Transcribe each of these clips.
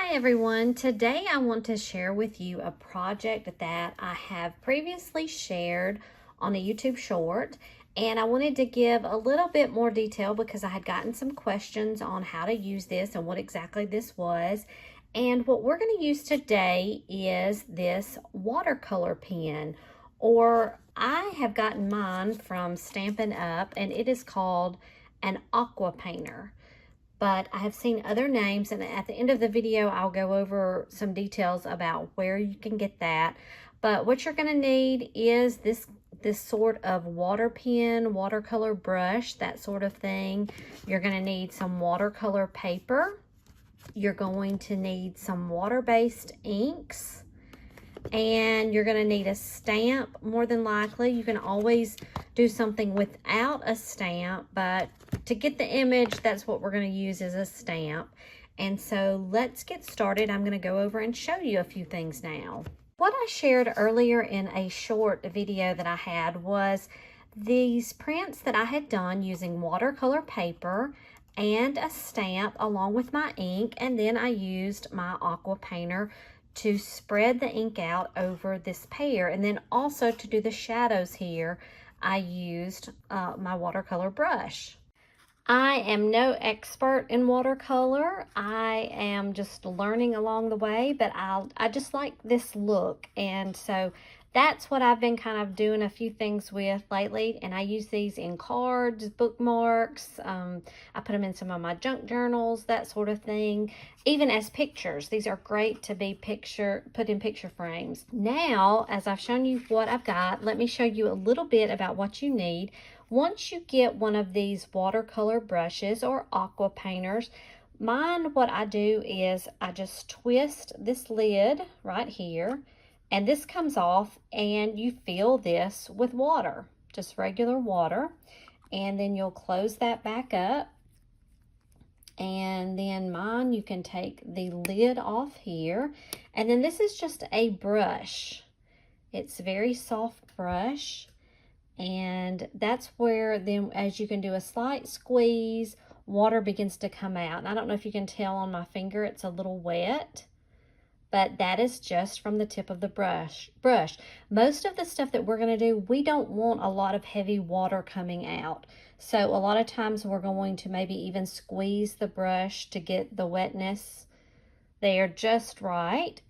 Hi everyone, today I want to share with you a project that I have previously shared on a YouTube short, and I wanted to give a little bit more detail because I had gotten some questions on how to use this and what exactly this was. And what we're going to use today is this watercolor pen, or I have gotten mine from Stampin' Up, and it is called an Aqua painter. But I have seen other names, and at the end of the video I'll go over some details about where you can get that. But what you're going to need is this sort of water pen, watercolor brush, that sort of thing. You're going to need some watercolor paper. You're going to need some water-based inks, and you're going to need a stamp more than likely. You can always do something without a stamp, but to get the image, that's what we're going to use as a stamp. And so let's get started. I'm going to go over and show you a few things now. What I shared earlier in a short video that I had was these prints that I had done using watercolor paper and a stamp along with my ink, and then I used my Aqua painter to spread the ink out over this pair, and then also to do the shadows here I used my watercolor brush. I am no expert in watercolor. I am just learning along the way, but I just like this look, and so that's what I've been kind of doing a few things with lately. And I use these in cards, bookmarks. I put them in some of my junk journals, that sort of thing. Even as pictures, these are great to be put in picture frames. Now, as I've shown you what I've got, let me show you a little bit about what you need. Once you get one of these watercolor brushes or aqua painters, what I do is I just twist this lid right here, and this comes off, and you fill this with water, just regular water, and then you'll close that back up. And then you can take the lid off here, and then this is just a brush. It's a very soft brush, and that's where then as you can do a slight squeeze, water begins to come out. And I don't know if you can tell on my finger, it's a little wet, but that is just from the tip of the brush. Most of the stuff that we're going to do, we don't want a lot of heavy water coming out. So a lot of times we're going to maybe even squeeze the brush to get the wetness there just right.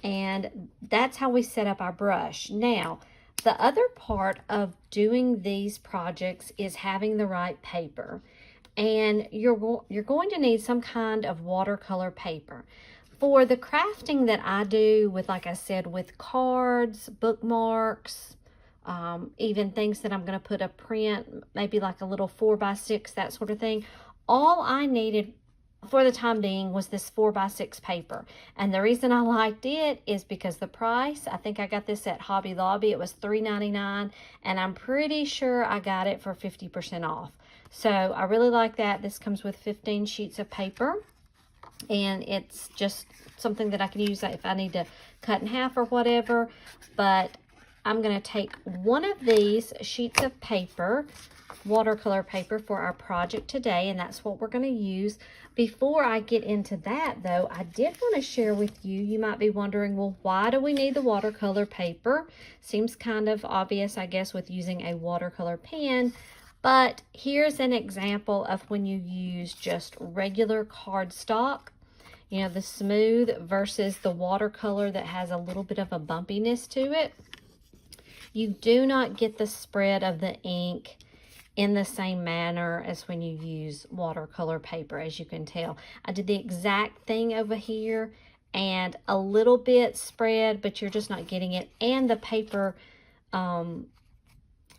And that's how we set up our brush. Now, the other part of doing these projects is having the right paper. And you're going to need some kind of watercolor paper. For the crafting that I do with, like I said, with cards, bookmarks, even things that I'm going to put a print, maybe like a little 4x6, that sort of thing, all I needed for the time being was this 4x6 paper. And the reason I liked it is because the price. I think I got this at Hobby Lobby. It was $3.99, and I'm pretty sure I got it for 50% off. So I really like that. This comes with 15 sheets of paper, and it's just something that I can use if I need to cut in half or whatever. But I'm going to take one of these sheets of paper, watercolor paper, for our project today, and that's what we're going to use. Before I get into that, though, I did want to share with you, you might be wondering, well, why do we need the watercolor paper? Seems kind of obvious, I guess, with using a watercolor pen. But here's an example of when you use just regular cardstock, you know, the smooth versus the watercolor that has a little bit of a bumpiness to it. You do not get the spread of the ink in the same manner as when you use watercolor paper, as you can tell. I did the exact thing over here, and a little bit spread, but you're just not getting it. And the paper,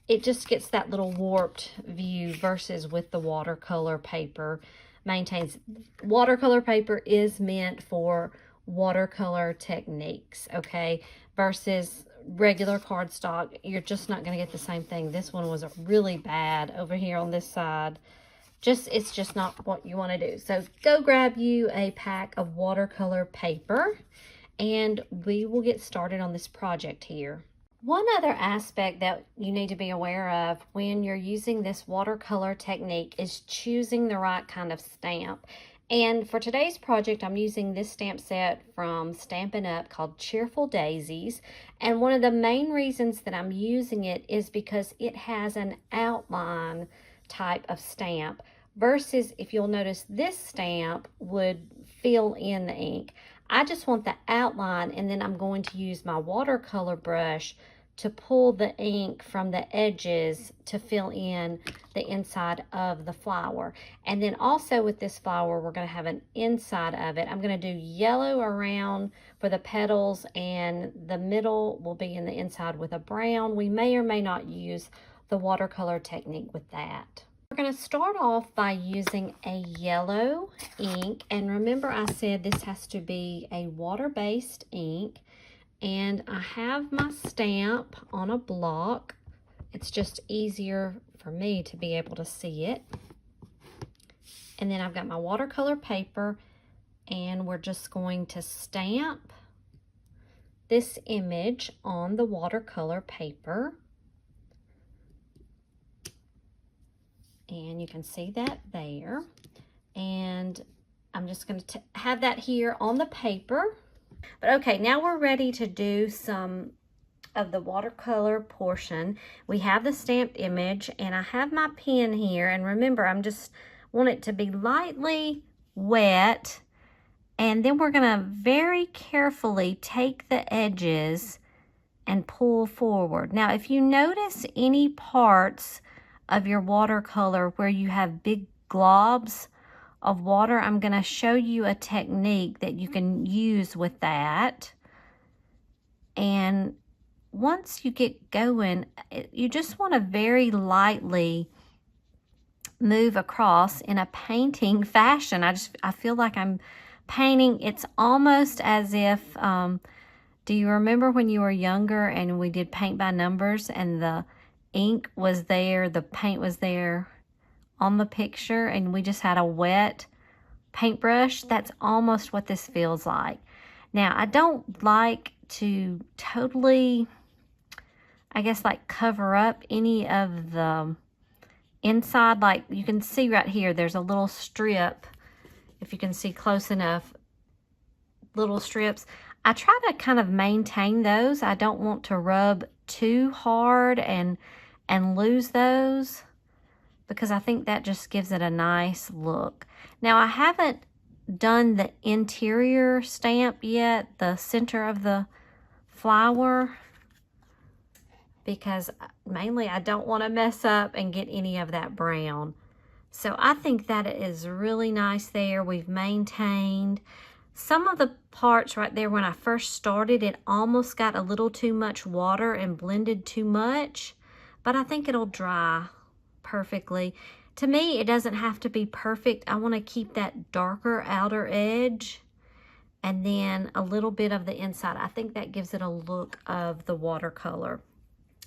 it just gets that little warped view versus with the watercolor paper. Maintains. Watercolor paper is meant for watercolor techniques, okay, versus regular cardstock. You're just not going to get the same thing. This one was really bad over here on this side. It's just not what you want to do. So go grab you a pack of watercolor paper, and we will get started on this project here. One other aspect that you need to be aware of when you're using this watercolor technique is choosing the right kind of stamp. And for today's project, I'm using this stamp set from Stampin' Up called Cheerful Daisies. And one of the main reasons that I'm using it is because it has an outline type of stamp versus, if you'll notice, this stamp would fill in the ink. I just want the outline, and then I'm going to use my watercolor brush to pull the ink from the edges to fill in the inside of the flower. And then also with this flower, we're going to have an inside of it. I'm going to do yellow around for the petals, and the middle will be in the inside with a brown. We may or may not use the watercolor technique with that. We're going to start off by using a yellow ink, and remember I said this has to be a water-based ink. And I have my stamp on a block. It's just easier for me to be able to see it. And then I've got my watercolor paper, and we're just going to stamp this image on the watercolor paper. And you can see that there. And I'm just going to have that here on the paper. But okay, now we're ready to do some of the watercolor portion. We have the stamped image, and I have my pen here. And remember, I'm just want it to be lightly wet. And then we're going to very carefully take the edges and pull forward. Now, if you notice any parts of your watercolor where you have big globs of water, I'm going to show you a technique that you can use with that. And once you get going, you just want to very lightly move across in a painting fashion. I feel like I'm painting. It's almost as if, do you remember when you were younger and we did paint by numbers and the ink was there, the paint was there on the picture, and we just had a wet paintbrush? That's almost what this feels like. Now, I don't like to totally, I guess, like cover up any of the inside. Like you can see right here, there's a little strip, if you can see close enough, little strips. I try to kind of maintain those. I don't want to rub too hard and lose those, because I think that just gives it a nice look. Now, I haven't done the interior stamp yet, the center of the flower, because mainly I don't want to mess up and get any of that brown. So I think that is really nice there. We've maintained some of the parts right there. When I first started, it almost got a little too much water and blended too much, but I think it'll dry perfectly. To me, it doesn't have to be perfect. I want to keep that darker outer edge and then a little bit of the inside. I think that gives it a look of the watercolor.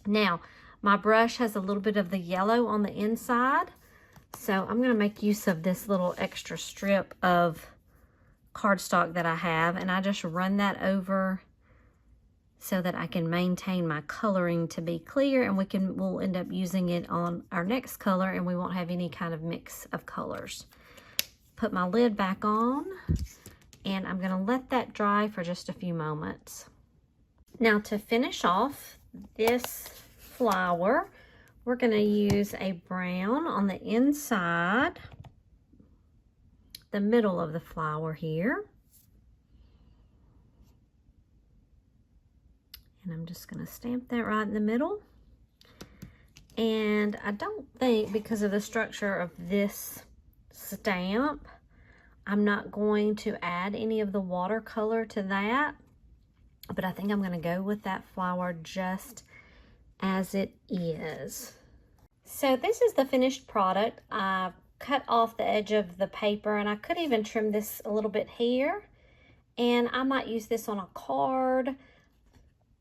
Now, my brush has a little bit of the yellow on the inside, so I'm going to make use of this little extra strip of cardstock that I have, and I just run that over so that I can maintain my coloring to be clear, and we'll end up using it on our next color, and we won't have any kind of mix of colors. Put my lid back on, and I'm going to let that dry for just a few moments. Now, to finish off this flower, we're going to use a brown on the inside, the middle of the flower here. And I'm just going to stamp that right in the middle. And I don't think, because of the structure of this stamp, I'm not going to add any of the watercolor to that. But I think I'm going to go with that flower just as it is. So this is the finished product. I cut off the edge of the paper, and I could even trim this a little bit here. And I might use this on a card.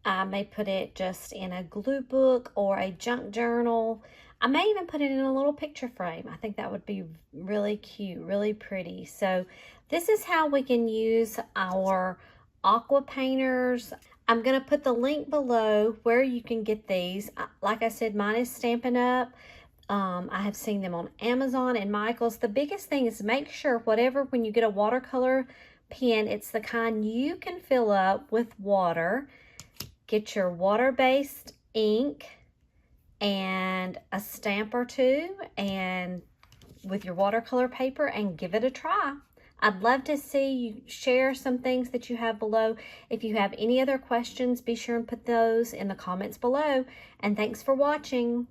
I may put it just in a glue book or a junk journal. I may even put it in a little picture frame. I think that would be really cute, really pretty. So this is how we can use our Aqua painters. I'm going to put the link below where you can get these. Like I said, mine is Stampin' Up. I have seen them on Amazon and Michael's. The biggest thing is make sure when you get a watercolor pen, it's the kind you can fill up with water. Get your water-based ink and a stamp or two and with your watercolor paper and give it a try. I'd love to see you share some things that you have below. If you have any other questions, be sure and put those in the comments below. And thanks for watching.